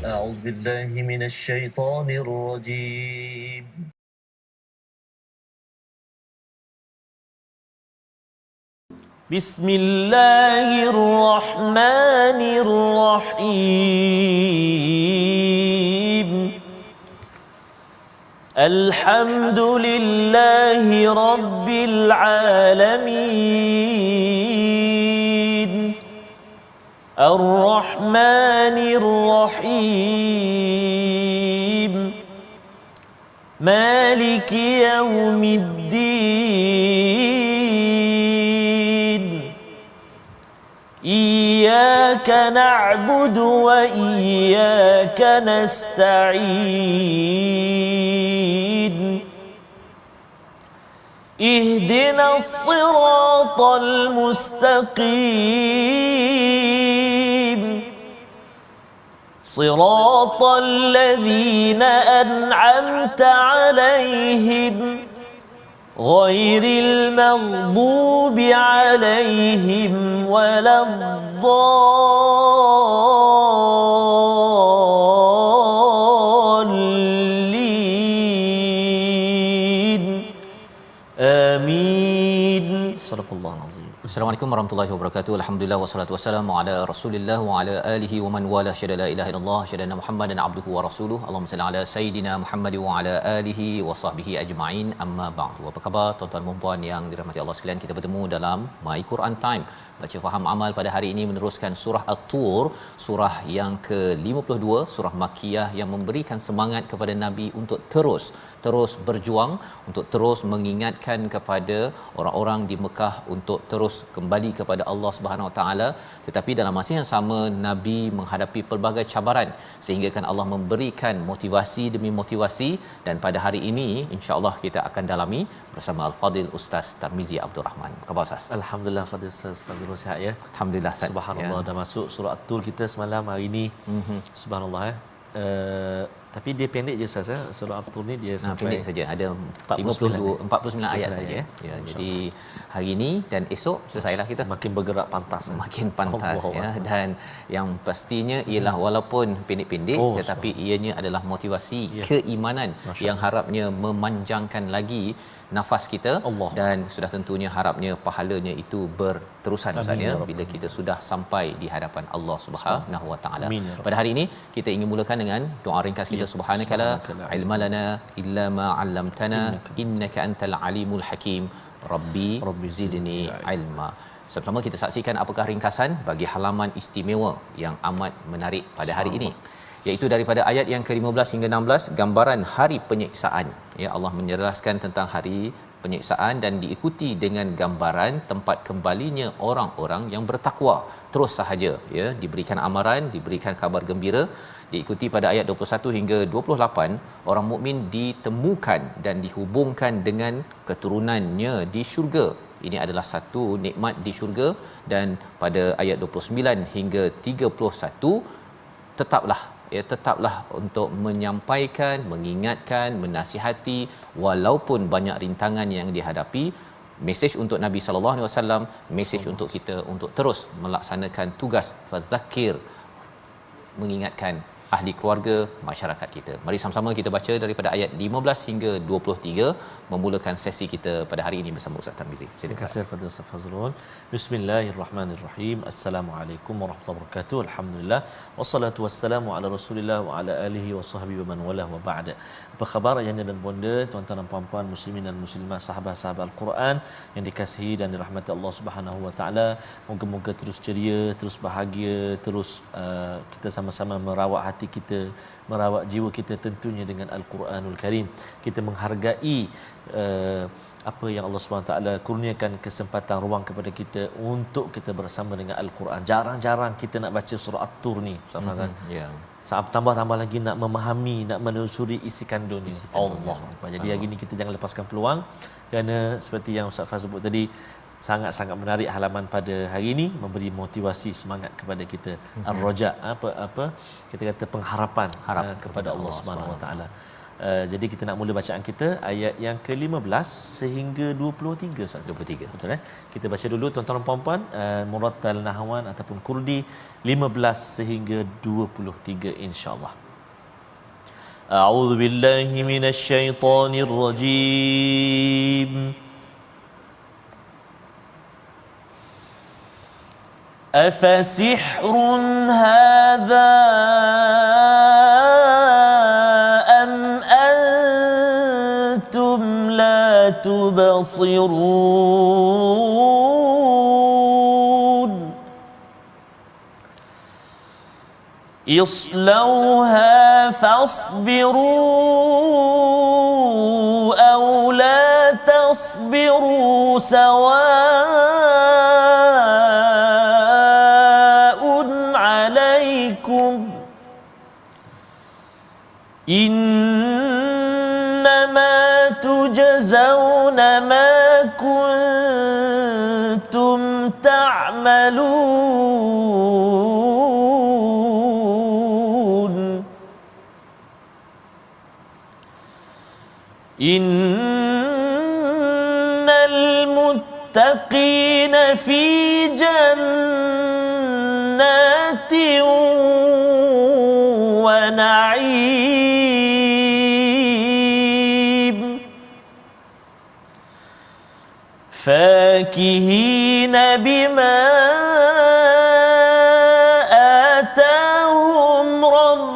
أعوذ بالله من الشيطان الرجيم. بسم الله الرحمن الرحيم. الحمد لله رب العالمين الرحمن الرحيم مالك يوم الدين إياك نعبد وإياك نستعين اهدنا الصراط المستقيم صراط الذين أنعمت عليهم غير المغضوب عليهم ولا الضالين آمين. صدق الله العظيم. Assalamualaikum warahmatullahi wabarakatuh. Alhamdulillah wassalatu wassalamu ala Rasulillah wa ala alihi wa man wala syada la ilaha illallah syada Muhammadan abduhu wa rasuluh. Allahumma salli ala sayidina Muhammad wa ala alihi wa sahbihi ajma'in. Amma ba'du. Apa khabar tuan-tuan dan puan yang dirahmati Allah sekalian? Kita bertemu dalam My Quran Time. Baca faham amal pada hari ini meneruskan surah At-Tur, surah yang ke-52, surah Makkiyah yang memberikan semangat kepada Nabi untuk terus berjuang, untuk terus mengingatkan kepada orang-orang di Mekah untuk terus kembali kepada Allah Subhanahu Wa Taala. Tetapi dalam masa yang sama Nabi menghadapi pelbagai cabaran sehingga kan Allah memberikan motivasi demi motivasi, dan pada hari ini insya-Allah kita akan dalami bersama Al-Fadil Ustaz Tarmizi Abdul Rahman. Apa khabar Ustaz? Alhamdulillah Fadil Ustaz Fazrul sihat ya. Alhamdulillah Ustaz. Subhanallah dah masuk surah At-Tur kita semalam hari ini. Subhanallah ya. Tapi dia pendek je Ustaz ya. Surah At-Tur ni dia sampai pendek saja, ada 49 ayat saja ya. Jadi hari ini dan esok selesailah kita. Makin bergerak pantas. Makin pantas ya, dan yang pastinya ialah walaupun pendek-pendek tetapi ianya adalah motivasi keimanan yang harapnya memanjangkan lagi nafas kita dan sudah tentunya harapnya pahalanya itu berterusan Ustaz ya bila kita sudah sampai di hadapan Allah Subhanahu Wa Taala. Pada hari ini kita ingin mulakan dengan doa ringkas kita. Subhanakala ilma lana illa ma 'allamtana innaka antal alimul hakim rabbi zidni ilma. Sama-sama kita saksikan apakah ringkasan bagi halaman istimewa yang amat menarik pada hari ini, iaitu daripada ayat yang ke-15 hingga 16, gambaran hari penyiksaan. Ya, Allah menjelaskan tentang hari penyiksaan dan diikuti dengan gambaran tempat kembalinya orang-orang yang bertakwa. Terus sahaja ya, diberikan amaran, diberikan kabar gembira. Diikuti pada ayat 21 hingga 28, orang mukmin ditemukan dan dihubungkan dengan keturunannya di syurga. Ini adalah satu nikmat di syurga. Dan pada ayat 29 hingga 31, tetaplah untuk menyampaikan, mengingatkan, menasihati walaupun banyak rintangan yang dihadapi. Mesej untuk Nabi sallallahu alaihi wasallam, mesej untuk kita untuk terus melaksanakan tugas fadzakir, mengingatkan ahli keluarga, masyarakat kita. Mari sama-sama kita baca daripada ayat 15 hingga 23 memulakan sesi kita pada hari ini bersama Ustaz Tarmizi. Terima kasih kepada Ustaz Fazrul. Bismillahirrahmanirrahim. Assalamualaikum warahmatullahi wabarakatuh. Alhamdulillah wassalatu wassalamu ala Rasulillah wa ala alihi wa sahbihi wa man wala wa ba'da. Apa khabar ayahanda dan bonda, tuan-tuan dan puan-puan muslimin dan muslimat, sahabat-sahabat Al-Quran yang dikasihi dan dirahmati Allah Subhanahu Wa Taala. Moga-moga terus ceria, terus bahagia, terus kita sama-sama merawat hati kita, merawat jiwa kita tentunya dengan Al-Quranul Karim. Kita menghargai apa yang Allah SWT kurniakan kesempatan ruang kepada kita untuk kita bersama dengan Al-Quran. Jarang-jarang kita nak baca surah At-Tur ni, Ustaz. Ya. Saat tambah lagi nak memahami, nak menelusuri isi kandungnya. Allah. Jadi hari ini kita jangan lepaskan peluang, kerana seperti yang Ustaz Faz sebut tadi, sangat-sangat menarik halaman pada hari ini, memberi motivasi semangat kepada kita. Ar-raja, apa kita kata pengharapan kepada Allah Subhanahu Wa Taala. Jadi kita nak mula bacaan kita ayat yang ke-15 sehingga 23 saja. 23. Betul Kita baca dulu tuan-tuan dan puan-puan murattal nahwan ataupun kurdi 15 sehingga 23 insya-Allah. A'udzu billahi minasy syaithanir rajim. Afasihrun hadza تبصرون اصلوها فاصبروا أو لا تصبروا سواء عليكم إنما تجزون ما كنتم تعملون إن المتقين في جنات ونعيم فاكهين بما آتاهم ربهم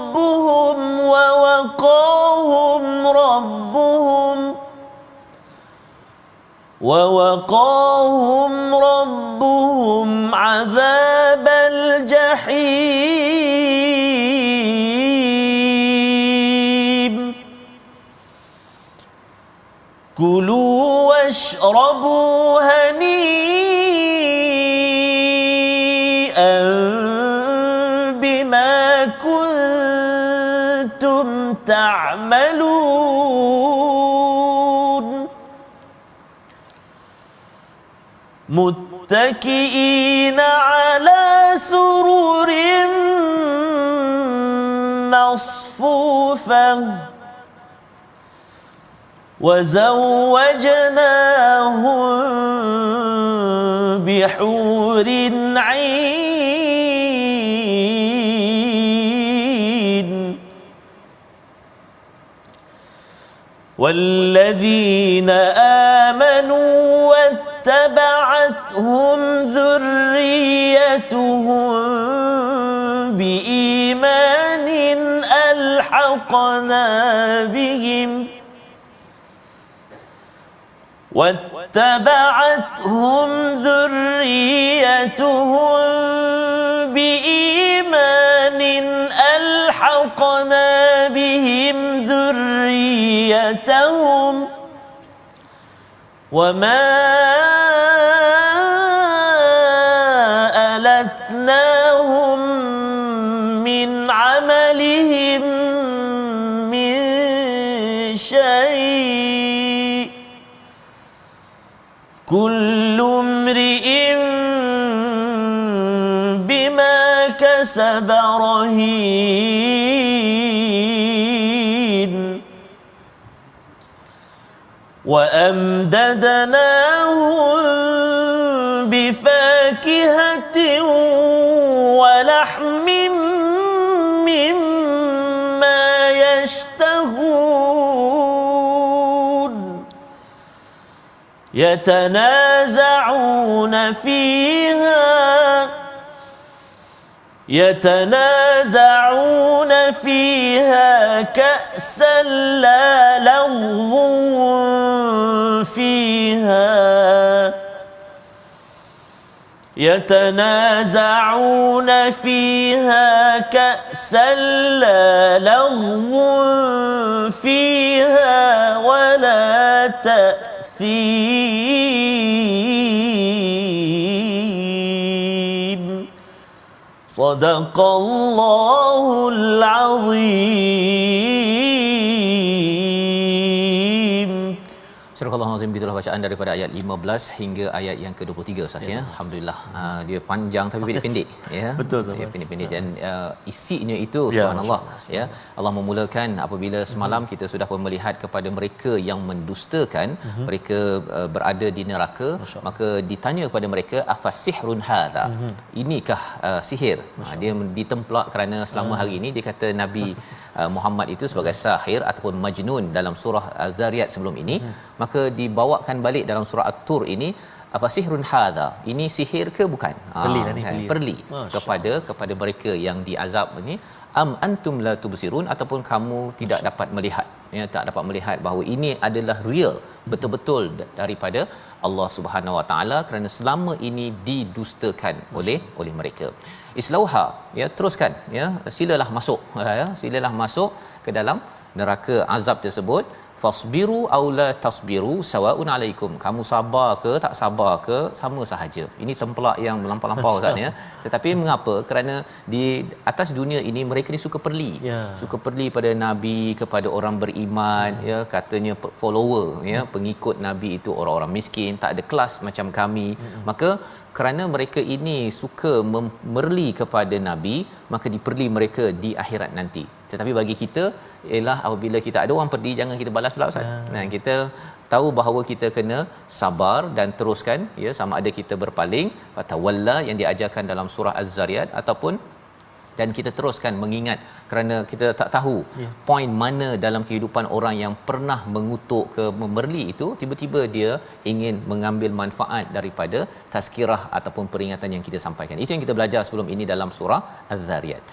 ووقاهم ربهم عذاب الجحيم كلوا واشربوا هنيئا بما كنتم تعملون متكئين على سرر مصفوفة وزوجناهم بحور عين والذين آمنوا واتبعتهم ذريتهم بإيمان ألحقنا بهم واتبعتهم ذريتهم بإيمان ألحقنا بهم ذريتهم وما ألتناهم من عملهم من شيء كل امرئ بما كسب رهين وأمددناهم بفاكهة ولحم مما يشتهون يتنازعون فيها كأسا لا لغو فيها يتنازعون فيها كأسا لا لغو فيها ولا تأثيم صدق الله العظيم Surah Al-Azim, gitulah bacaan daripada ayat 15 hingga ayat yang ke-23 Ustaz ya. Alhamdulillah. Dia panjang tapi pendek-pendek ya. Betul ya, pendek-pendek dan isinya itu subhanallah ya. Allah memulakan apabila semalam kita sudah melihat kepada mereka yang mendustakan, mereka berada di neraka, maka ditanya kepada mereka afasihrun hadza. Inikah sihir? Dia ditemplak kerana selama hari ini dia kata Nabi Muhammad itu sebagai sahir ataupun majnun dalam surah Az-Zariyat sebelum ini, maka dibawakan balik dalam surah At-Tur ini, apa sihrun hadza, ini sihir ke bukan? Perli kepada mereka yang diazab ini, am antum la tubsirun, ataupun kamu tidak dapat melihat, ya, tak dapat melihat bahawa ini adalah real, betul-betul daripada Allah Subhanahu Wa Taala, kerana selama ini didustakan oleh mereka. Islauha, ya, teruskan, ya, silalah masuk, ya, silalah masuk ke dalam neraka azab tersebut. Fasbiru aw la tasbiru sawaun alaikum, kamu sabar ke tak sabar ke sama sahaja. Ini templak yang melampau-lampau kan ya. Tetapi mengapa? Kerana di atas dunia ini mereka ni suka perli. Suka perli pada nabi, kepada orang beriman, ya, katanya follower, ya, pengikut nabi itu orang-orang miskin, tak ada kelas macam kami. Maka kerana mereka ini suka memerli kepada nabi, maka diperli mereka di akhirat nanti. Tetapi bagi kita ialah apabila kita ada orang pergi, jangan kita balas pula Ustaz. Nah, kita tahu bahawa kita kena sabar dan teruskan, ya, sama ada kita berpaling fatawalla yang diajarkan dalam surah Az-Zariyat, ataupun dan kita teruskan mengingat, kerana kita tak tahu poin mana dalam kehidupan orang yang pernah mengutuk ke memerli itu, tiba-tiba dia ingin mengambil manfaat daripada tazkirah ataupun peringatan yang kita sampaikan. Itu yang kita belajar sebelum ini dalam surah Az-Zariyat.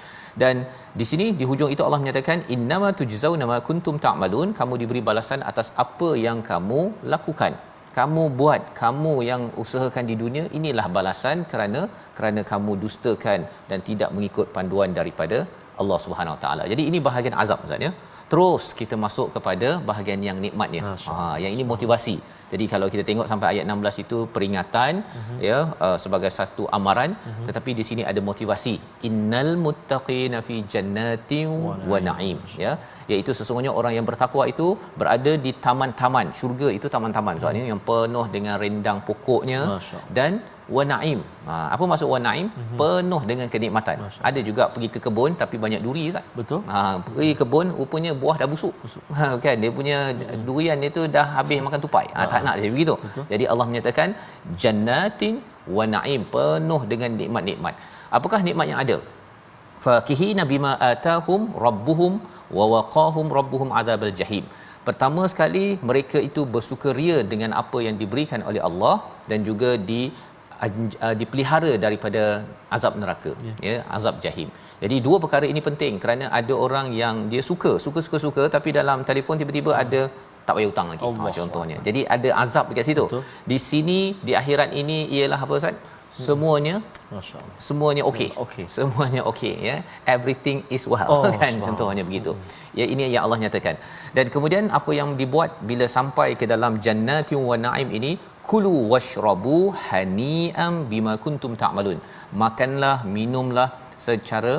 Dan di sini di hujung itu Allah menyatakan innama tujzauna ma kuntum ta'malun, kamu diberi balasan atas apa yang kamu lakukan, kamu buat, kamu yang usahakan di dunia, inilah balasan kerana kamu dustakan dan tidak mengikut panduan daripada Allah Subhanahu Wa Taala. Jadi ini bahagian azab Ustaz ya. Terus kita masuk kepada bahagian yang nikmatnya. Yang ini motivasi. Jadi kalau kita tengok sampai ayat 16 itu peringatan, ya, sebagai satu amaran, tetapi di sini ada motivasi. Innal muttaqina fi jannatin wa na'im, ya, iaitu sesungguhnya orang yang bertakwa itu berada di taman-taman syurga. Itu taman-taman soalnya yang penuh dengan rindang pokoknya dan wa na'im. Apa maksud wa na'im? Penuh dengan kenikmatan. Ada juga pergi ke kebun tapi banyak duri Ustaz. Betul. Pergi kebun rupanya buah dah busuk. Kan dia punya durian itu dah habis makan tupai. Tak nak dia begitu. Betul. Jadi Allah menyatakan jannatin wa na'im, penuh dengan nikmat-nikmat. Apakah nikmat yang ada? Fakihina bima atahum rabbuhum wa waqahum rabbuhum adzabal jahim. Pertama sekali mereka itu bersukaria dengan apa yang diberikan oleh Allah dan juga dipelihara daripada azab neraka, ya, azab jahim. Jadi dua perkara ini penting, kerana ada orang yang dia suka tapi dalam telefon tiba-tiba ada tak bayar hutang lagi, contohnya. Jadi ada azab dekat situ. Betul. Di sini di akhirat ini ialah apa Ustaz? Semuanya masya-Allah, semuanya okey. Semuanya okey, ya. Everything is well, kan, contohnya begitu. Ya, ini yang Allah nyatakan. Dan kemudian apa yang dibuat bila sampai ke dalam jannatin wa na'im ini, kulu washrabu hani'an bima kuntum ta'malun. Makanlah, minumlah secara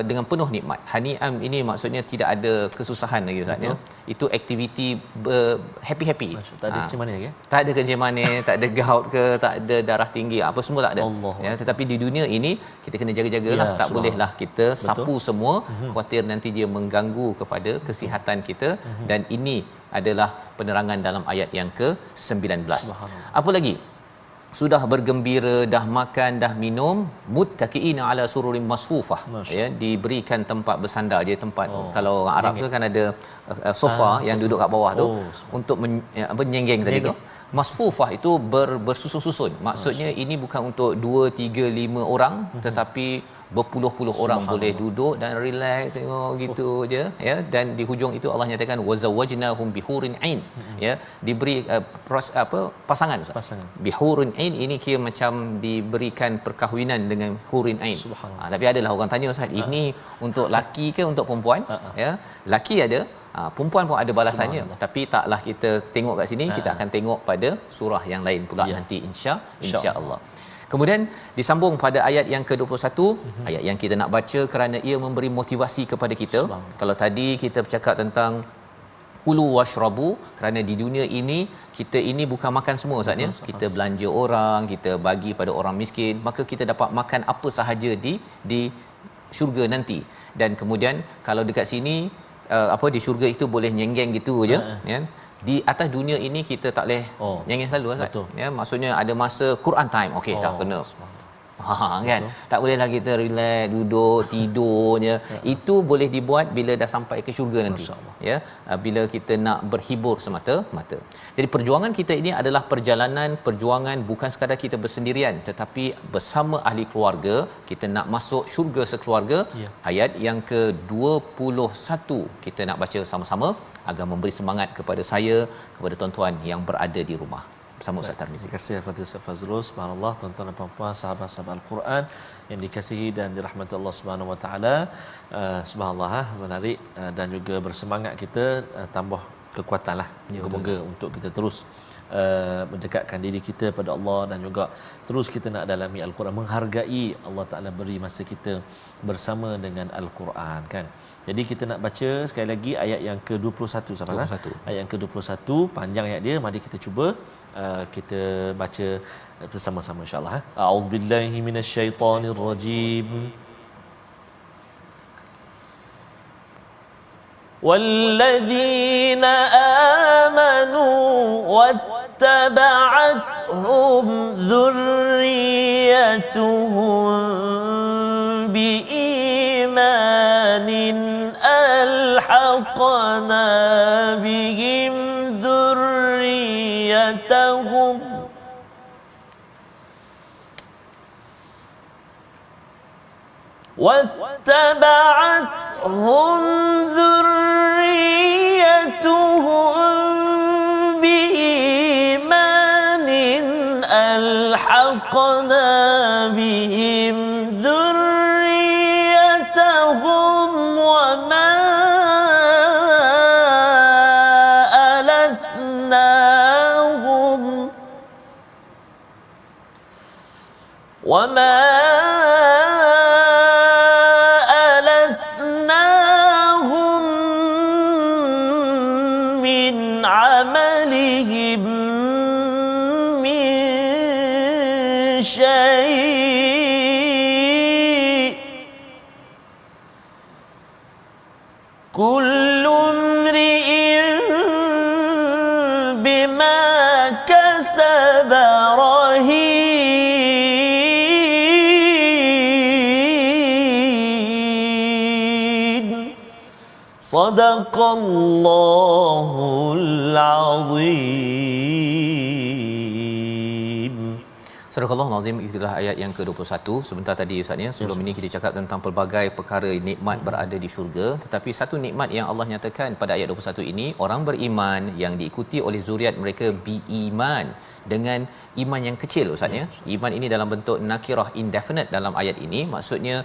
dengan penuh nikmat. Hani'an ini maksudnya tidak ada kesusahan lagi Ustaz, ya. Itu aktiviti happy-happy. Tak ada kencing manis, ya? Tak ada kencing manis, tak ada gout ke, tak ada darah tinggi, apa semua tak ada. Ya, tetapi di dunia ini kita kena jaga-jagalah, tak bolehlah kita sapu semua, khawatir nanti dia mengganggu kepada kesihatan kita. Dan ini adalah penerangan dalam ayat yang ke-19. Apa lagi? Sudah bergembira, dah makan, dah minum, muttaqiina ala sururin masfufah, ya, diberikan tempat bersandar. Jadi tempat kalau orang Arab tu kan ada sofa yang duduk kat bawah tu untuk menyenggeng tadi tu. Masfufah itu bersusun-susun. Maksudnya ini bukan untuk 2, 3, 5 orang, tetapi berpuluh-puluh orang boleh duduk dan relax tengok gitu je, ya. Dan di hujung itu Allah nyatakan wazawajnahum bihurin ain, ya, diberi pasangan bihurin ain. Ini kira macam diberikan perkahwinan dengan hurin ain. Tapi adalah orang tanya Ustaz, ini untuk laki ke untuk perempuan? Ya, laki ada, perempuan pun ada balasannya. Tapi taklah kita tengok kat sini, kita akan tengok pada surah yang lain pula nanti insya-Allah. Kemudian disambung pada ayat yang ke-21, ayat yang kita nak baca kerana ia memberi motivasi kepada kita. Kalau tadi kita bercakap tentang kulu washrabu, kerana di dunia ini kita ini bukan makan semua Ustaz ya. Kita belanja orang, kita bagi pada orang miskin, maka kita dapat makan apa sahaja di syurga nanti. Dan kemudian kalau dekat sini di syurga itu boleh nyenggeng gitu je ya. Di atas dunia ini kita tak boleh nyenggeng selalu Ustaz. Ya, maksudnya ada masa Quran time, okey dah kena. Kan tak bolehlah kita relax duduk tidurnya. Itu boleh dibuat bila dah sampai ke syurga nanti ya, bila kita nak berhibur semata-mata. Jadi perjuangan kita ini adalah perjuangan bukan sekadar kita bersendirian, tetapi bersama ahli keluarga. Kita nak masuk syurga sekeluarga. Ayat yang ke-21 kita nak baca sama-sama agar memberi semangat kepada saya, kepada tuan-tuan yang berada di rumah. Bersama Ustaz Tarmizi. Terima kasih Fadil Ustaz Fazrul. Subhanallah, tuan-tuan dan puan-puan, sahabat-sahabat Al-Quran yang dikasihi dan dirahmati Allah Subhanahu Wa Taala. Subhanallah, menarik dan juga bersemangat kita, tambah kekuatanlah. Semoga untuk kita terus mendekatkan diri kita pada Allah dan juga terus kita nak dalami Al-Quran, menghargai Allah Taala beri masa kita bersama dengan Al-Quran kan. Jadi kita nak baca sekali lagi ayat yang ke-21 sahabat. Ayat yang ke-21, panjang ayat dia, mari kita cuba kita baca bersama-sama insya-Allah. A'udzubillahi minasyaitonirrajim. Walladzina amanu wattaba'athum dhurriyyatuhum biimanin alhaqna bihim dhurriyyatahum واتبعتهم ذريتهم بإيمان ألحقنا بهم ذريتهم وما ألتناهم من عملهم من شيء كل امرئ بما كسب رهين صدق الله العظيم. Surah Al-Azim, itulah ayat yang ke-21. Sebentar tadi Ustaz ya, sebelum ini kita cakap tentang pelbagai perkara nikmat berada di syurga, tetapi satu nikmat yang Allah nyatakan pada ayat 21 ini, orang beriman yang diikuti oleh zuriat mereka bi-iman, dengan iman yang kecil Ustaz ya. Iman ini dalam bentuk nakirah indefinite dalam ayat ini, maksudnya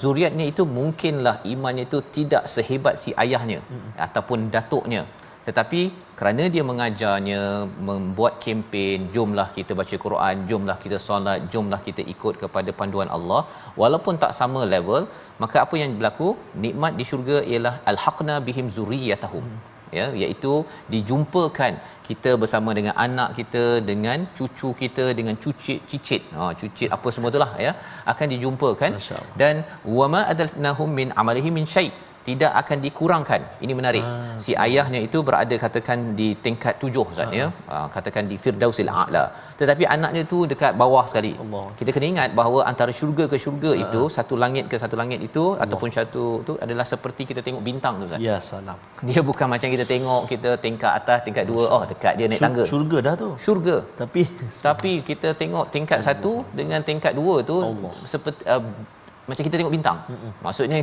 zuriatnya itu mungkinlah imannya itu tidak sehebat si ayahnya ataupun datuknya, tetapi kerana dia mengajarnya, membuat kempen, jomlah kita baca Quran, jomlah kita solat, jomlah kita ikut kepada panduan Allah, walaupun tak sama level, maka apa yang berlaku? Nikmat di syurga ialah alhaqna bihim zurriyatahum, ya, iaitu dijumpakan kita bersama dengan anak kita, dengan cucu kita, dengan cicit cucit apa semua itulah ya, akan dijumpakan. Dan wama adalnahum min amalihi min syai', tidak akan dikurangkan. Ini menarik. Si ayahnya itu berada katakan di tingkat 7 Ustaz ya. Katakan di Firdausil A'la. Tetapi anaknya tu dekat bawah sekali. Allah. Kita kena ingat bahawa antara syurga ke syurga itu, satu langit ke satu langit itu, ataupun satu tu adalah seperti kita tengok bintang tu Ustaz. Ya salam. Dia bukan macam kita tengok kita tingkat atas, tingkat 2, dekat dia naik tangga. Syurga dah tu. Syurga. Tapi kita tengok tingkat 1 dengan tingkat 2 tu seperti macam kita tengok bintang. Maksudnya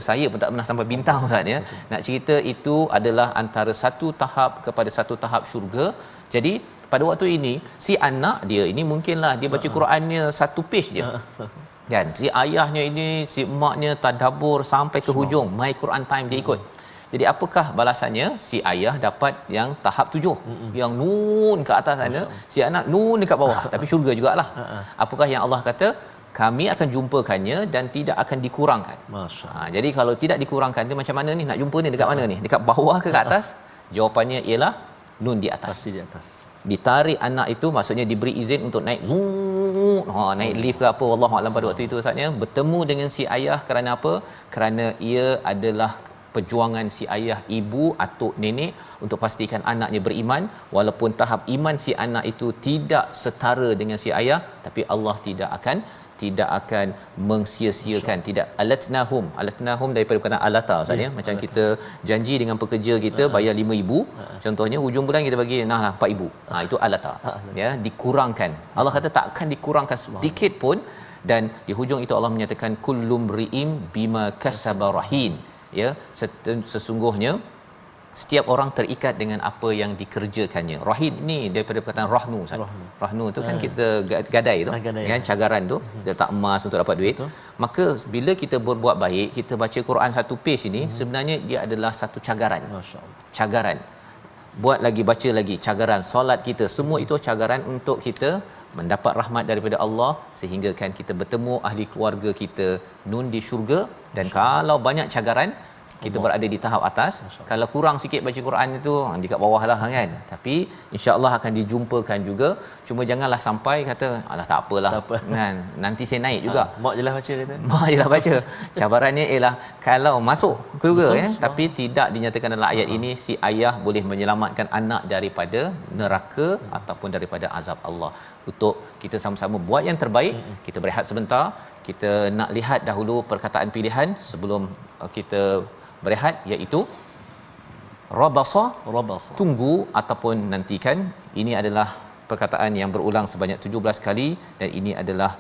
saya pun tak pernah sampai bintang Ustaz ya. Nak cerita itu adalah antara satu tahap kepada satu tahap syurga. Jadi pada waktu ini si anak dia ini mungkinlah dia baca Qurannya satu page je. Kan? Si ayahnya ini, si emaknya tadabbur sampai ke hujung, my Quran time dia ikut. Jadi apakah balasannya? Si ayah dapat yang tahap 7, yang nun ke atas sana, si anak nun dekat bawah, tapi syurga jugalah. Apakah yang Allah kata? Kami akan jumpakannya dan tidak akan dikurangkan. Jadi kalau tidak dikurangkan tu macam mana ni? Nak jumpa ni dekat mana ni? Dekat bawah ke kat atas? Jawapannya ialah nun di atas. Pasti di atas. Ditarik anak itu maksudnya diberi izin untuk naik naik lift ke apa, wallahu alam pada waktu itu Ustaznya, bertemu dengan si ayah kerana apa? Kerana ia adalah perjuangan si ayah, ibu atau nenek untuk pastikan anaknya beriman, walaupun tahap iman si anak itu tidak setara dengan si ayah, tapi Allah tidak akan mengsia-siakan. Tidak alatnahum daripada perkataan alata Ustaz ya, macam kita janji dengan pekerja kita bayar 5,000, contohnya hujung bulan kita bagi nah 4,000, itu alata ya, dikurangkan. Allah kata tak akan dikurangkan sedikit pun, dan di hujung itu Allah menyatakan kullum ri'im bima kasaba rahin ya, sesungguhnya setiap orang terikat dengan apa yang dikerjakannya. Rahin ni daripada perkataan rahnu Ustaz. Rahnu tu kan kita gadai tu kan, cagaran tu kita tak emas untuk dapat duit. Maka bila kita berbuat baik, kita baca Quran satu page ini, sebenarnya dia adalah satu cagaran. Masya-Allah. Cagaran. Buat lagi, baca lagi, cagaran. Solat kita semua itu cagaran untuk kita mendapat rahmat daripada Allah, sehingga kan kita bertemu ahli keluarga kita nun di syurga. Dan kalau banyak cagaran, kita berada di tahap atas. Kalau kurang sikit baca Quran itu dekat bawah lah kan, tapi insya-Allah akan dijumpakan juga. Cuma janganlah sampai kata alah tak apalah kan, nanti saya naik juga. Mak jelah baca dia tu. Mak jelah baca. Cabarannya ialah kalau masuk keluarga ya, tapi tidak dinyatakan dalam ayat ini si ayah boleh menyelamatkan anak daripada neraka ataupun daripada azab Allah. Untuk kita sama-sama buat yang terbaik, kita berehat sebentar. Kita nak lihat dahulu perkataan pilihan sebelum kita berehat, iaitu rabasa, tunggu ataupun nantikan. Ini adalah perkataan yang berulang sebanyak 17 kali, dan ini adalah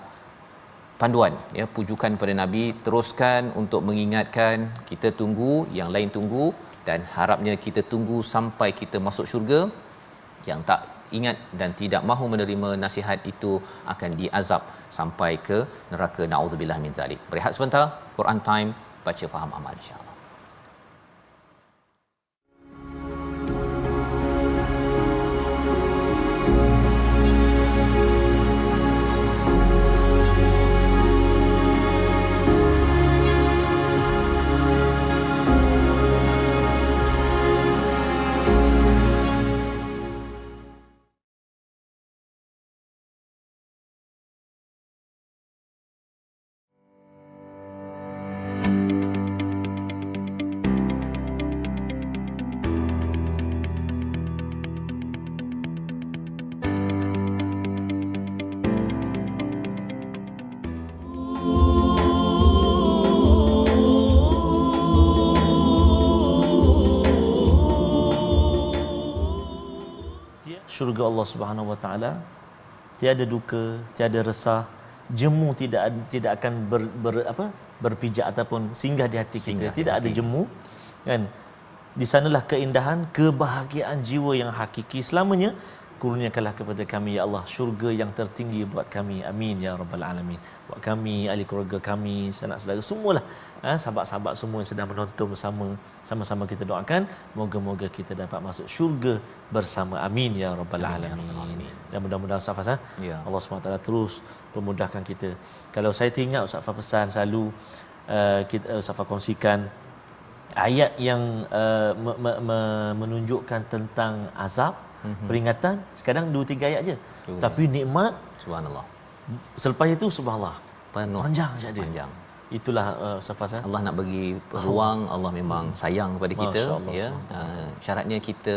panduan ya, pujukan pada Nabi. Teruskan untuk mengingatkan kita, tunggu, yang lain tunggu, dan harapnya kita tunggu sampai kita masuk syurga. Yang tak ingat dan tidak mahu menerima nasihat itu akan diazab sampai ke neraka, naudzubillah min zalik. Berehat sebentar, Quran time, baca faham amal insya-Allah. Syurga Allah Subhanahu Wa Taala tiada duka, tiada resah, jemu tidak akan berpijak ataupun singgah di hati kita. Tidak ada jemu kan. Di sanalah keindahan, kebahagiaan jiwa yang hakiki selamanya. Kurniakanlah kepada kami ya Allah syurga yang tertinggi buat kami, amin ya rabbal alamin. Buat kami, ahli keluarga kami, sanak saudara semualah, sahabat-sahabat semua yang sedang menonton bersama, sama-sama kita doakan moga-moga kita dapat masuk syurga bersama, amin ya rabbal alamin. Dan mudah-mudahan Ustaz Fas, Allah SWT terus memudahkan kita. Kalau saya teringat Ustaz Fas pesan selalu, kita Ustaz Fas kongsikan ayat yang menunjukkan tentang azab, peringatan, sekarang 2-3 ayat je. Tapi nikmat, subhanallah. Selepas itu subhanallah, panjang saja dia. Panjang. Itulah Safas. Allah nak bagi peluang, Allah memang sayang kepada kita ya. Syaratnya kita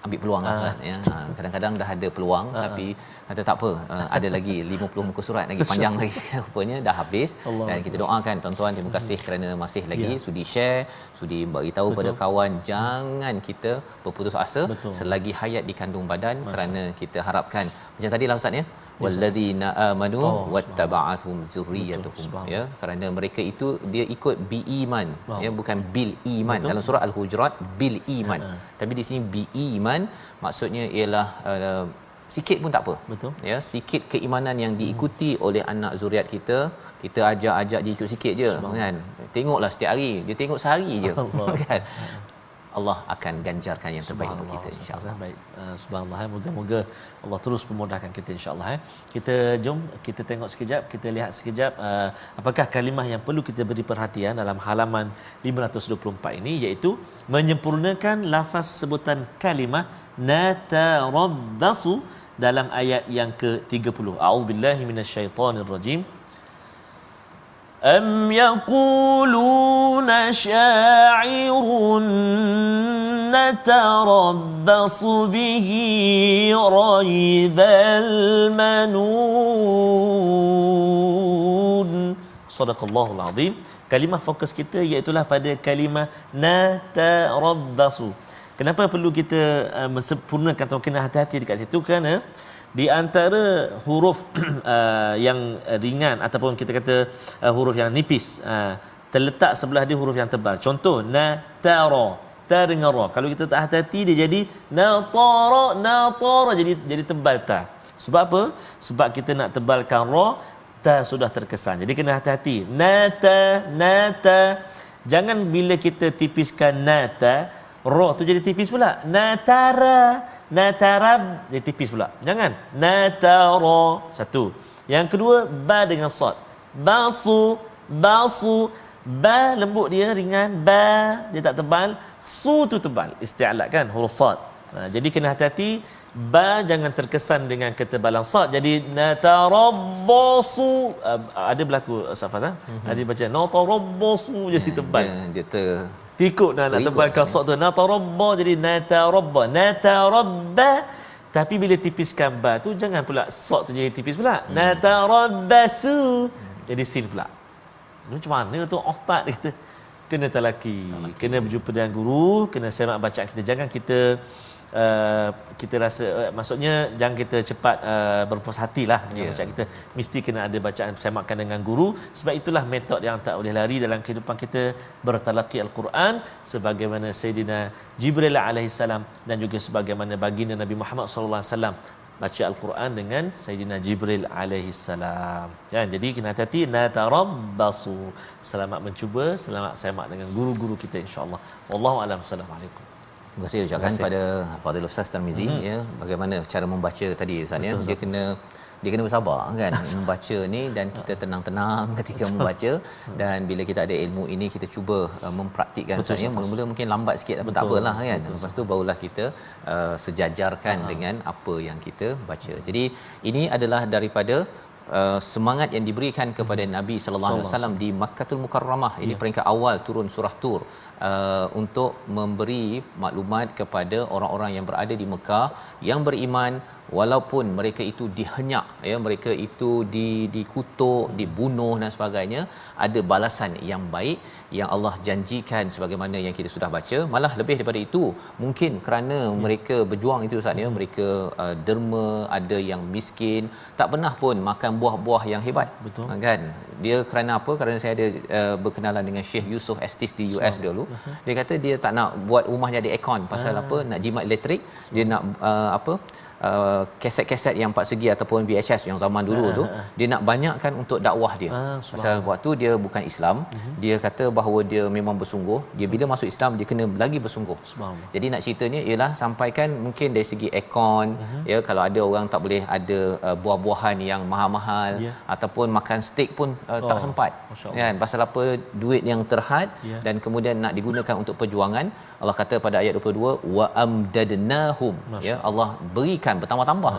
ambil peluang lah kan ya. Kadang-kadang dah ada peluang tapi kata tak apa, ada lagi 50 muka surat lagi, panjang lagi rupanya dah habis. Dan kita doakan tuan-tuan, terima kasih kerana masih lagi sudi share, sudi bagi tahu pada kawan. Jangan kita berputus asa selagi hayat di kandung badan, kerana kita harapkan macam tadilah Ustaz ya, walladzina amanu wattaba'athum zurriyyatuhum ya, kerana mereka itu dia ikut bi iman ya, bukan bil iman. Dalam surah al-hujurat bil iman, tapi di sini bi iman maksudnya ialah sikit pun tak apa. Ya, sikit keimanan yang diikuti oleh anak zuriat kita. Kita ajak dia ikut sikit je kan. Tengoklah setiap hari, dia tengok sehari je kan. Allah akan ganjarkan yang terbaik untuk kita insya-Allah. Baik. Subhanallah. Moga-moga Allah terus memudahkan kita insya-Allah. Kita jom kita tengok sekejap, kita lihat sekejap apakah kalimah yang perlu kita beri perhatian dalam halaman 524 ini, iaitu menyempurnakan lafaz sebutan kalimah natarabbasu dalam ayat yang ke-30. A'udzubillahi minasyaitonirrajim. Am yaquluna sya'irun natarabbasu bihi raibal manun. Sadaqallahul azim. Kalimah fokus kita iaitulah pada kalimah natarabbasu. Kenapa perlu kita sempurnakan atau kena hati-hati dekat situ? Kerana di antara huruf yang ringan ataupun kita kata huruf yang nipis terletak sebelah dia huruf yang tebal. Contoh natara, ta dengan ra. Kalau kita tak hati-hati dia jadi natara jadi tebal ta. Sebab apa? Sebab kita nak tebalkan ra, ta sudah terkesan. Jadi kena hati-hati. Nata. Jangan bila kita tipiskan nata, ra tu jadi tipis pula. Natarab jadi tipis pula. Jangan. Natara. Satu. Yang kedua, ba dengan sad. Basu. Ba lembut dia, ringan. Ba dia tak tebal. Su tu tebal. Isti'la kan, huruf sad. Jadi kena hati-hati. Ba jangan terkesan dengan ketebalan sad. Jadi natarabbasu. Ada berlaku Safaz. Ada baca natarabbasu jadi tebal. Dia Tikuk nak tebalkan sad tu. Natarabba jadi natarabba. Tapi bila tipiskan ba tu jangan pula sad tu jadi tipis pula. Natarabbasu jadi sin pula. Macam mana tu ustaz kata? Kena talaki. Kena berjumpa dengan guru, kena semak bacaan kita. Jangan kita rasa maksudnya jangan kita cepat berpuas hatilah dengan bacaan kita. Mesti kena ada bacaan semakan dengan guru. Sebab itulah metod yang tak boleh lari dalam kehidupan kita bertalaqi al-Quran, sebagaimana Sayyidina Jibril alaihissalam dan juga sebagaimana baginda Nabi Muhammad sallallahu alaihi wasallam baca al-Quran dengan Sayyidina Jibril alaihissalam. Jadi kena hati-hati. Natarabbasu. Selamat mencuba, selamat semak dengan guru-guru kita insya-Allah. Wallahu a'lam. Assalamualaikum. Terima kasih ucapkan pada Fadil Ustaz Tarmizi ya, bagaimana cara membaca tadi Ustaz ya. Dia kena bersabar kan membaca ni, dan kita tenang-tenang ketika membaca, dan bila kita ada ilmu ini kita cuba mempraktikkan Ustaz ya. Mula-mula mungkin lambat sikit tapi tak apalah kan. Lepas tu barulah kita sejajarkan dengan apa yang kita baca. Jadi ini adalah daripada semangat yang diberikan kepada Nabi sallallahu alaihi wasallam di Makkahul Mukarramah. Ini peringkat awal turun surah Tur untuk memberi maklumat kepada orang-orang yang berada di Mekah yang beriman, walaupun mereka itu dihenyak ya, mereka itu dikutuk, dibunuh dan sebagainya, ada balasan yang baik yang Allah janjikan sebagaimana yang kita sudah baca. Malah lebih daripada itu, mungkin kerana mereka berjuang itu Ustaz ya, mereka derma, ada yang miskin, tak pernah pun makan buah-buah yang hebat. Betul. Kan dia kerana apa? Kerana saya ada berkenalan dengan Syekh Yusof Estes di US dulu. Dia kata dia tak nak buat rumahnya ada aircon. Pasal apa? Nak jimat elektrik. Dia nak kaset-kaset yang 4 segi ataupun VHS yang zaman dulu tu, dia nak banyakkan untuk dakwah dia. Pasal waktu dia bukan Islam, dia kata bahawa dia memang bersungguh, dia bila masuk Islam dia kena lagi bersungguh. Jadi nak ceritanya ialah sampaikan mungkin dari segi aircon ya, kalau ada orang tak boleh ada buah-buahan yang mahal-mahal ataupun makan steak pun tak sempat kan, pasal apa? Duit yang terhad dan kemudian nak digunakan untuk perjuangan. Allah kata pada ayat 22, wa amdadnahum ya, Allah berikan bertambah-tambah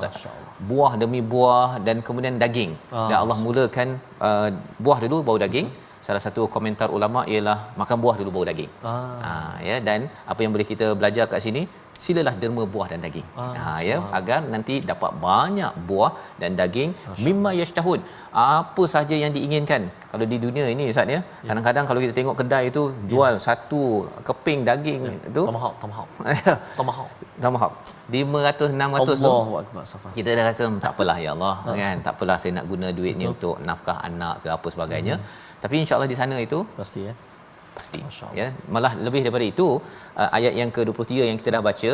buah demi buah dan kemudian daging. Dan Allah mulakan buah dulu baru daging. Salah satu komentar ulama ialah makan buah dulu baru daging. Ya, dan apa yang boleh kita belajar kat sini, silalah derma buah dan daging. Ya, agar nanti dapat banyak buah dan daging. Mimma yashtahun, apa sahaja yang diinginkan. Kalau di dunia ini Ustaz ya, kadang-kadang kalau kita tengok kedai itu jual satu keping daging tu tomahawk 500 600 tu. Kita dah rasa tak apalah ya Allah kan, tak apalah saya nak guna duit ni untuk nafkah anak ke apa sebagainya. Tapi insya-Allah di sana itu pasti ya, pasti ya. Malah lebih daripada itu, ayat yang ke-23 yang kita dah baca,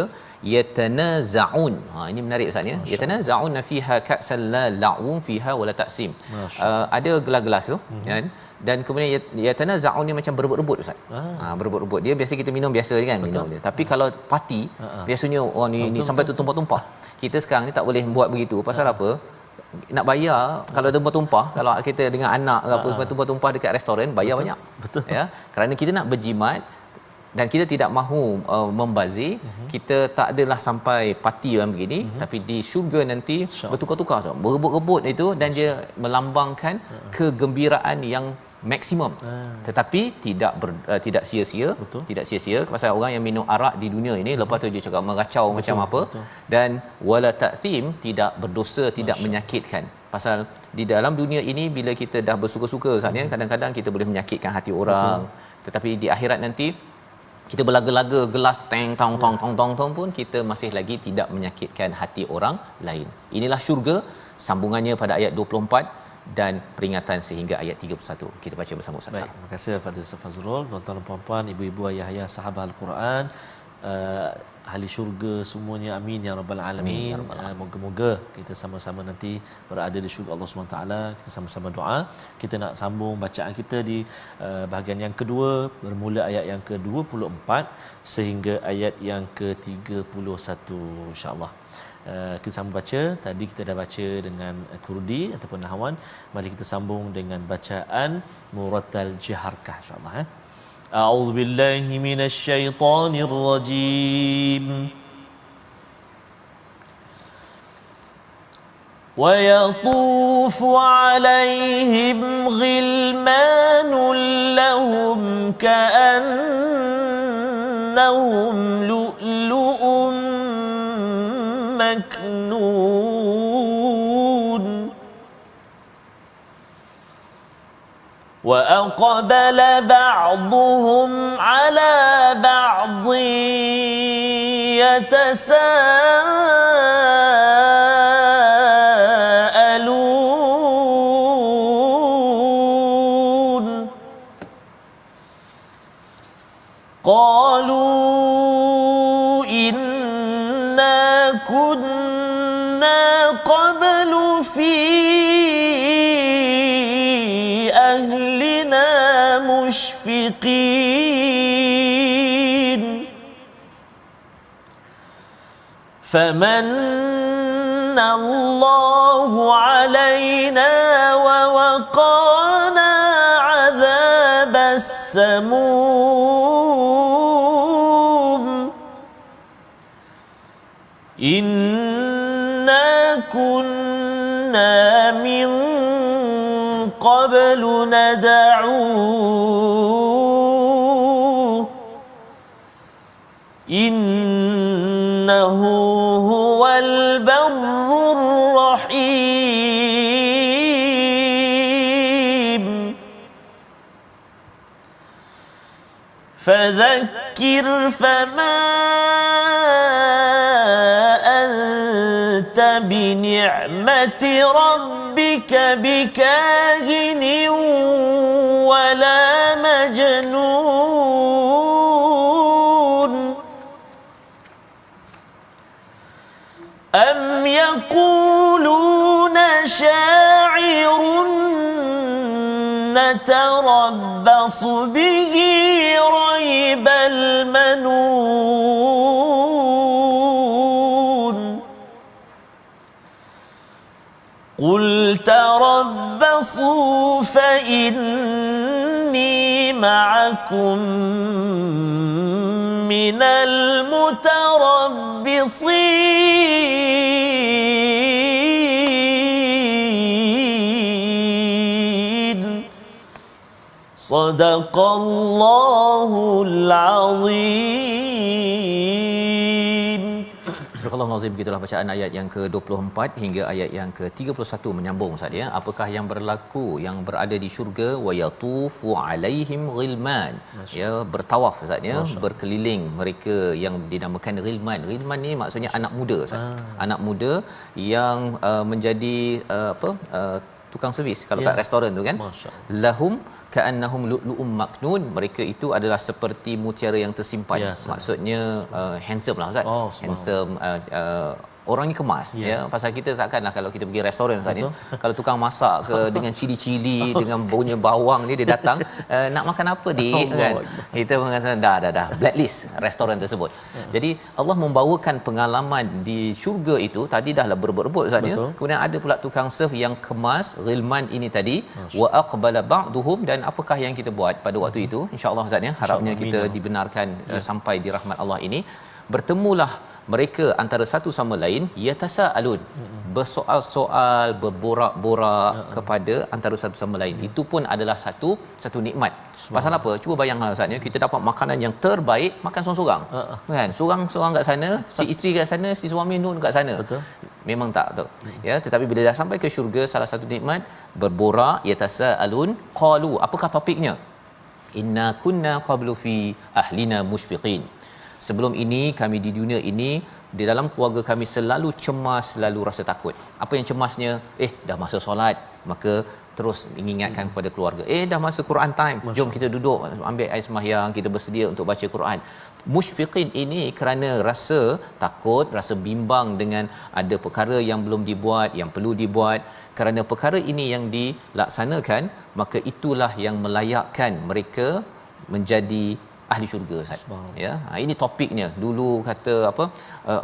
yatanaza'un. Ini menarik Ustaz ya. Yatanaza'un fiha ka'sal la la'un fiha wala ta'sim. Ada gelas-gelas tu kan, dan kemudian yatanaza'un ni macam berebut-rebut Ustaz. Berebut-rebut. Dia biasa kita minum biasa kan, minum dia. Tapi kalau parti biasanya ni sampai tumpah-tumpah. Kita sekarang ni tak boleh buat begitu. Pasal apa? Nak bayar kalau tumpah-tumpah, kalau kita dengan anak ke apa semua tumpah-tumpah dekat restoran, bayar banyak. Betul. Ya, kerana kita nak berjimat dan kita tidak mahu membazir. Kita tak adalah sampai parti yang begini, tapi di syurga nanti bertukar-tukar, so berebut-rebut itu, dan dia melambangkan kegembiraan yang maksimum. Tetapi tidak sia-sia. Betul. Tidak sia-sia. Pasal orang yang minum arak di dunia ini, lepas tu dia cakap meracau macam apa. Dan wala ta'thim, tidak berdosa, tidak menyakitkan. Pasal di dalam dunia ini bila kita dah bersuka-suka Ustaz ya, kadang-kadang kita boleh menyakitkan hati orang. Tetapi di akhirat nanti kita berlaga-laga gelas teng tong tong tong tong tong pun kita masih lagi tidak menyakitkan hati orang lain. Inilah syurga, sambungannya pada ayat 24 dan peringatan sehingga ayat 31. Kita baca bersama Ustaz. Baik, terima kasih Fadil Ustaz Fazrul, tuan-tuan dan puan-puan, ibu-ibu, ayah-ayah, sahabat Al-Quran, ahli syurga semuanya, amin ya rabbal alamin. Moga-moga kita sama-sama nanti berada di syurga Allah SWT. Kita sama-sama doa. Kita nak sambung bacaan kita di bahagian yang kedua, bermula ayat yang ke-24 sehingga ayat yang ke-31 insya-Allah. Kita sambung baca. Tadi kita dah baca dengan Kurdi ataupun Nahwan. Mari kita sambung dengan bacaan Murattal Jiharkah insya-Allah. A'udzu billahi minasy syaithanir rajim. Wa yatufu 'alaihim ghilmanun lahum ka'annahum lu'lu'un مكنون وأقبل بعضهم على بعض يتساءلون قالوا كنا قبل في أهلنا مشفقين فمن الله علينا ووقانا عذاب السموم إنا كنا من قبل ندعوه إنه هو البر الرحيم فذكر فما بنعمة ربك بكاهن ولا مجنون أم يقولون شاعر نتربص به ريب المنون قل تربصوا فإني معكم من المتربصين صدق الله العظيم. Surah Al-Nazim, begitulah bacaan ayat yang ke-24 hingga ayat yang ke-31 menyambung Ustaz ya. Apakah yang berlaku yang berada di syurga? Wa yatufu alaihim ghilman. Ya, bertawaf Ustaz ya, berkeliling mereka yang dinamakan ghilman. Ghilman ni maksudnya anak muda Ustaz. Anak muda yang menjadi tukang servis kalau kat restoran tu kan, lahum ka'annahum lu'lu'um maknun, mereka itu adalah seperti mutiara yang tersimpan. Maksudnya handsome lah Ustaz, handsome, orangnya kemas, ya. Pasal kita takkanlah kalau kita pergi restoran Ustaz ni, kalau tukang masak ke dengan cili-cili dengan baunya bawang ni dia datang, nak makan apa dik kan, kita mengatakan dah blacklist restoran tersebut. Jadi Allah membawakan pengalaman di syurga itu tadi dah lah berebut-rebut Ustaz ni, kemudian ada pula tukang serve yang kemas, ghilman ini tadi, wa aqbala ba'duhum, dan apakah yang kita buat pada waktu itu, insya-Allah Ustaz ni, harapnya kita dibenarkan sampai di rahmat Allah ini. Bertemulah mereka antara satu sama lain, yatasaalun, bersoal-soal, berborak-borak kepada antara satu sama lain. Itu pun adalah satu nikmat. Pasal apa? Cuba bayangkan Ustaz, kita dapat makanan yang terbaik, makan seorang-seorang. Kan? Seorang-seorang kat sana, si isteri kat sana, si suami nun kat sana. Betul. Memang tak tu. Ya, tetapi bila dah sampai ke syurga, salah satu nikmat berborak, yatasaalun, qalu, apakah topiknya? Inna kunna qablu fi ahlina mushfiqin. Sebelum ini kami di dunia ini, di dalam keluarga kami selalu cemas, selalu rasa takut. Apa yang cemasnya? Dah masa solat, maka terus mengingatkan kepada keluarga. Dah masa Quran time, jom kita duduk ambil air sembahyang, kita bersedia untuk baca Quran. Mushfiqin ini kerana rasa takut, rasa bimbang dengan ada perkara yang belum dibuat, yang perlu dibuat. Kerana perkara ini yang dilaksanakan, maka itulah yang melayakkan mereka menjadi ahli syurga Ustaz. Ya, ini topiknya. Dulu kata apa,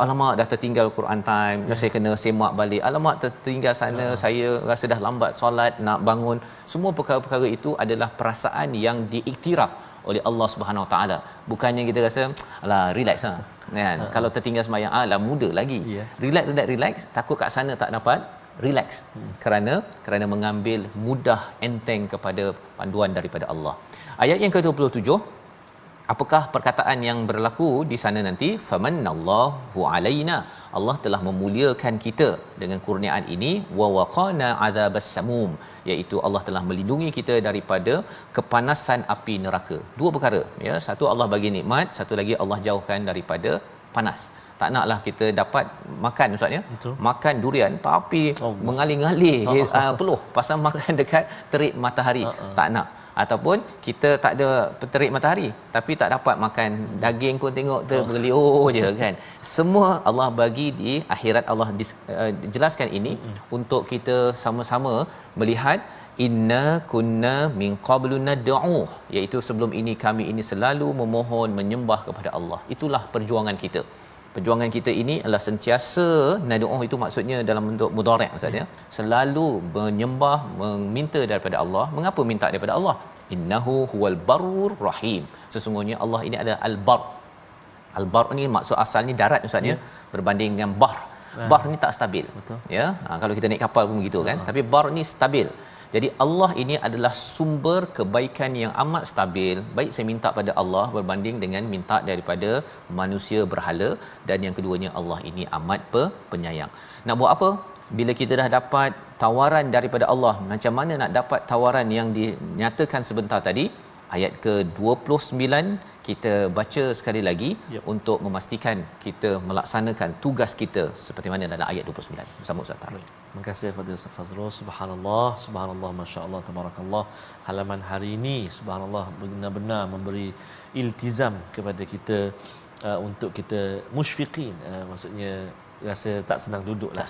alamak dah tertinggal Quran time, saya kena semak balik. Alamak tertinggal sana, saya rasa dah lambat solat, nak bangun. Semua perkara-perkara itu adalah perasaan yang diiktiraf oleh Allah Subhanahu Wa Taala. Bukannya kita rasa alah relax lah. Kan? Kalau tertinggal sembahyang, alah muda lagi. Relax, takut kat sana tak dapat relax. Kerana mengambil mudah enteng kepada panduan daripada Allah. Ayat yang ke-27, apakah perkataan yang berlaku di sana nanti? Famannallahu alaina, Allah telah memuliakan kita dengan kurniaan ini, wa waqana adzabas samum, iaitu Allah telah melindungi kita daripada kepanasan api neraka. Dua perkara, ya. Satu, Allah bagi nikmat, satu lagi Allah jauhkan daripada panas. Tak naklah kita dapat makan Ustaz ya. Makan durian tapi mengalir-ngalir peluh pasal makan dekat terik matahari. Tak nak. Ataupun kita tak ada terik matahari tapi tak dapat makan daging pun tengok terbeliur je kan. Semua Allah bagi di akhirat. Allah jelaskan ini untuk kita sama-sama melihat inna kunna min qablu nad'u, iaitu sebelum ini kami ini selalu memohon menyembah kepada Allah. Itulah perjuangan kita. Perjuangan kita ini adalah sentiasa nad'u, itu maksudnya dalam bentuk mudhari' maksudnya selalu menyembah, meminta daripada Allah. Mengapa minta daripada Allah? Innahu huwal barur rahim. Sesungguhnya Allah ini adalah al-bar. Al-bar ni maksud asalnya darat Ustaz ya, berbanding dengan bahr. Bahr ni tak stabil. Betul. Ya, kalau kita naik kapal pun begitu kan. Tapi bar ni stabil. Jadi Allah ini adalah sumber kebaikan yang amat stabil. Baik saya minta pada Allah berbanding dengan minta daripada manusia berhala. Dan yang keduanya, Allah ini amat penyayang. Nak buat apa? Bila kita dah dapat tawaran daripada Allah, macam mana nak dapat tawaran yang dinyatakan sebentar tadi? Ayat ke-29 kita baca sekali lagi untuk memastikan kita melaksanakan tugas kita seperti mana dalam ayat 29. Bersama Ustaz Tarul. Terima kasih kepada Ustaz Fazrul. Subhanallah, masya-Allah, tabarakallah. Halaman hari ini subhanallah benar-benar memberi iltizam kepada kita untuk kita musyfiqin, maksudnya rasa tak senang duduk lah.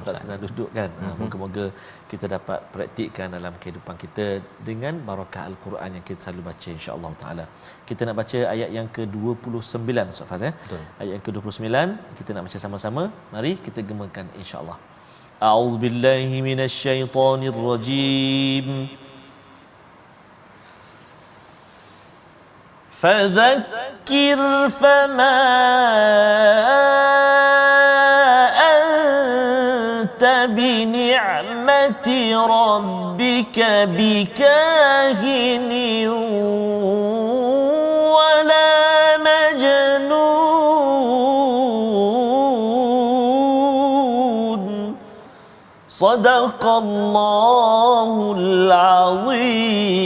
Tak senang duduk kan. Moga-moga kita dapat praktikkan dalam kehidupan kita dengan barakah Al-Quran yang kita selalu baca, insya-Allah taala. Kita nak baca ayat yang ke-29 Ustaz Faz ya. Ayat yang ke-29 kita nak baca sama-sama. Mari kita gemakan insya-Allah. A'udzubillahi minasyaitonir rajim. Fadzakir fama بنعمة ربك بكاهن ولا مجنون صدق الله العظيم.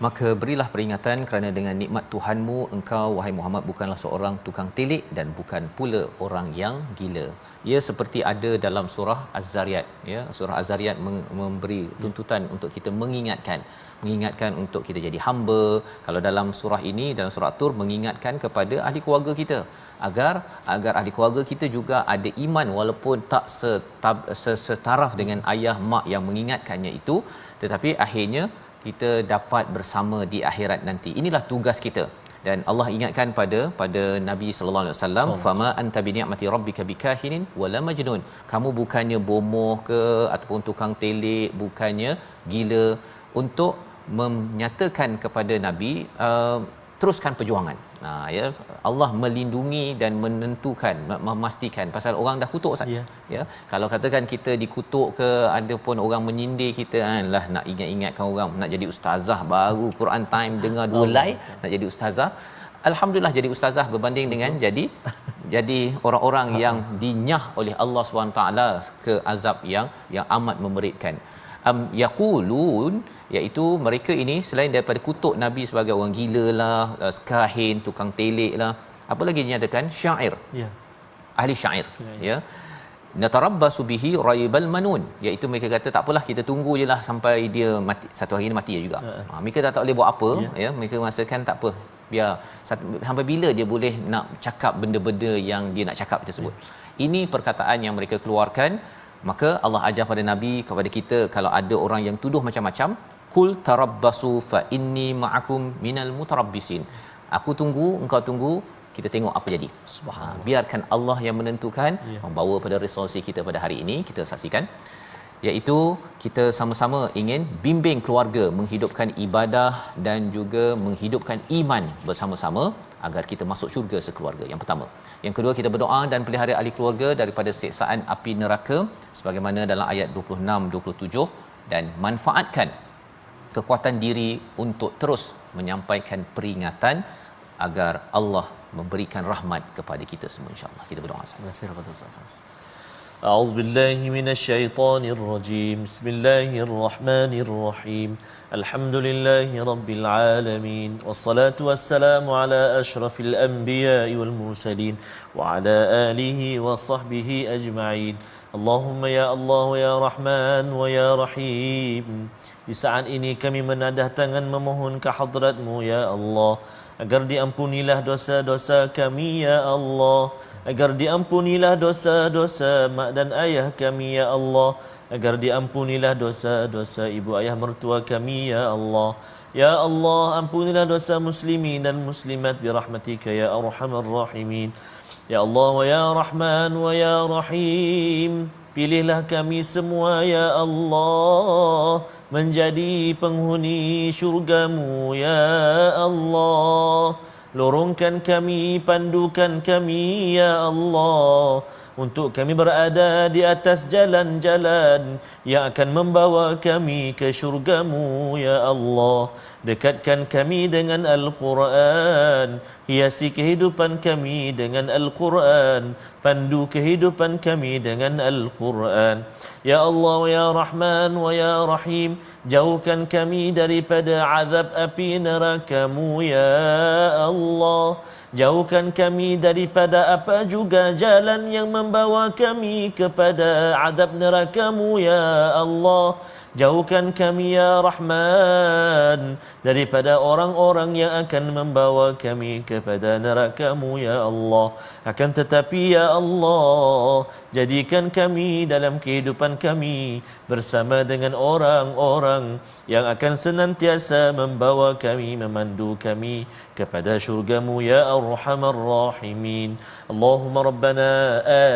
maka berilah peringatan kerana dengan nikmat Tuhanmu engkau wahai Muhammad bukanlah seorang tukang telik dan bukan pula orang yang gila. Ia seperti ada dalam surah Az-Zariyat, ya, surah Az-Zariyat memberi tuntutan untuk kita mengingatkan untuk kita jadi hamba. Kalau dalam surah ini, dalam surah Tur, mengingatkan kepada ahli keluarga kita agar ahli keluarga kita juga ada iman walaupun tak setaraf dengan ayah mak yang mengingatkannya itu, tetapi akhirnya kita dapat bersama di akhirat nanti. Inilah tugas kita. Dan Allah ingatkan pada Nabi sallallahu alaihi wasallam, fama anta bi ni'mati rabbika bikahinin wala majnun. Kamu bukannya bomoh ke ataupun tukang telik, bukannya gila, untuk menyatakan kepada Nabi teruskan perjuangan. Ya, Allah melindungi dan menentukan, memastikan, pasal orang dah kutuk Ustaz. Ya, kalau katakan kita dikutuk ke, ada pun orang menyindir kita, lah nak ingatkan orang nak jadi ustazah baru Quran time dengar 2 live nak jadi ustazah. Alhamdulillah jadi ustazah berbanding dengan jadi orang-orang yang dinyah oleh Allah SWT ke azab yang amat memeritkan. Yaqulun, iaitu mereka ini selain daripada kutuk Nabi sebagai orang gila lah, kahin, tukang telik lah, apa lagi dinyatakan? Syair, ahli syair, ya. Natarabbasu bihi raibal manun, iaitu mereka kata tak apalah, kita tunggu je lah sampai dia mati, satu hari ni mati juga. Mereka tak boleh buat apa, ya, mereka merasakan tak apa, biar sampai bila dia boleh nak cakap benda-benda yang dia nak cakap tersebut. Ini perkataan yang mereka keluarkan. Maka Allah ajar pada Nabi, kepada kita, kalau ada orang yang tuduh macam-macam, kul tarabbasu fa inni ma'akum minal mutarabbisin. Aku tunggu, engkau tunggu, kita tengok apa jadi. Subhanallah. Biarkan Allah yang menentukan. Membawa pada resolusi kita pada hari ini, kita saksikan, iaitu kita sama-sama ingin bimbing keluarga menghidupkan ibadah dan juga menghidupkan iman bersama-sama agar kita masuk syurga sekeluarga. Yang pertama. Yang kedua, kita berdoa dan pelihara ahli keluarga daripada siksaan api neraka sebagaimana dalam ayat 26-27, dan manfaatkan kekuatan diri untuk terus menyampaikan peringatan agar Allah memberikan rahmat kepada kita semua, insya-Allah. Kita berdoa. Terima kasih kepada Ustaz. A'udzubillahi minasyaitonirrajim. Bismillahirrahmanirrahim. Alhamdulillahi rabbil alamin. Wassalatu wassalamu ala asyrafil anbiya'i wal mursalin wa ala alihi wa sahbihi ajma'in. Allahumma ya Allah ya Rahman wa ya Rahim. Di saat ini kami menadah tangan memohon ke hadrat-Mu ya Allah, agar diampunilah dosa-dosa kami ya Allah, agar diampunilah dosa-dosa mak dan ayah kami ya Allah, agar diampunilah dosa-dosa ibu ayah mertua kami ya Allah. Ya Allah, ampunilah dosa muslimin dan muslimat birahmatika ya arhamar rahimin. Ya Allah wa ya Rahman wa ya Rahim, pilihlah kami semua ya Allah menjadi penghuni syurga-Mu ya Allah. Lorongkan kami, pandukan kami ya Allah, untuk kami berada di atas jalan-jalan yang akan membawa kami ke syurga-Mu ya Allah. Dekatkan kami dengan Al-Quran, hiasi kehidupan kami dengan Al-Quran, pandu kehidupan kami dengan Al-Quran. Ya Allah ya Rahman wa ya Rahim, jauhkan kami daripada azab api neraka-Mu ya Allah. Jauhkan kami daripada apa juga jalan yang membawa kami kepada azab neraka-Mu ya Allah. Jauhkan kami ya Rahman daripada orang-orang yang akan membawa kami kepada neraka-Mu ya Allah. Akan tetapi ya Allah, jadikan kami dalam kehidupan kami bersama dengan orang-orang yang akan senantiasa membawa kami, memandu kami kepada syurga-Mu ya Arhamar Rahimin. Allahumma Rabbana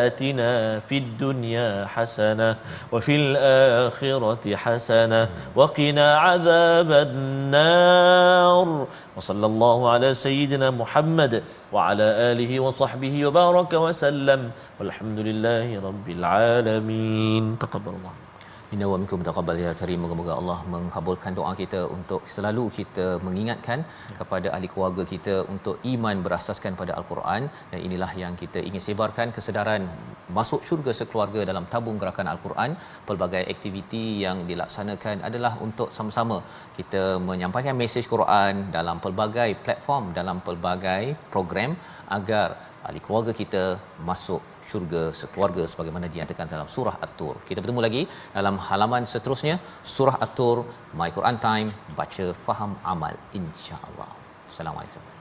atina fid dunya hasanah wa fil akhirati hasanah wa qina adzaban nar. Wa sallallahu ala sayyidina Muhammad wa ala alihi wa sahbihi wa baraka wa sallam. Walhamdulillahi rabbil alamin. Taqabbalallah. Inna wa minkum taqabbal ya karim. Moga-moga Allah mengabulkan doa kita untuk selalu kita mengingatkan kepada ahli keluarga kita untuk iman berasaskan pada Al-Quran, dan inilah yang kita ingin sebarkan, kesedaran masuk syurga sekeluarga dalam tabung gerakan Al-Quran. Pelbagai aktiviti yang dilaksanakan adalah untuk sama-sama kita menyampaikan mesej Quran dalam pelbagai platform, dalam pelbagai program agar ahli keluarga kita masuk syurga sekeluarga sebagaimana dinyatakan dalam surah At-Tur. Kita bertemu lagi dalam halaman seterusnya, surah At-Tur, My Quran Time, baca faham amal, insya-Allah. Assalamualaikum.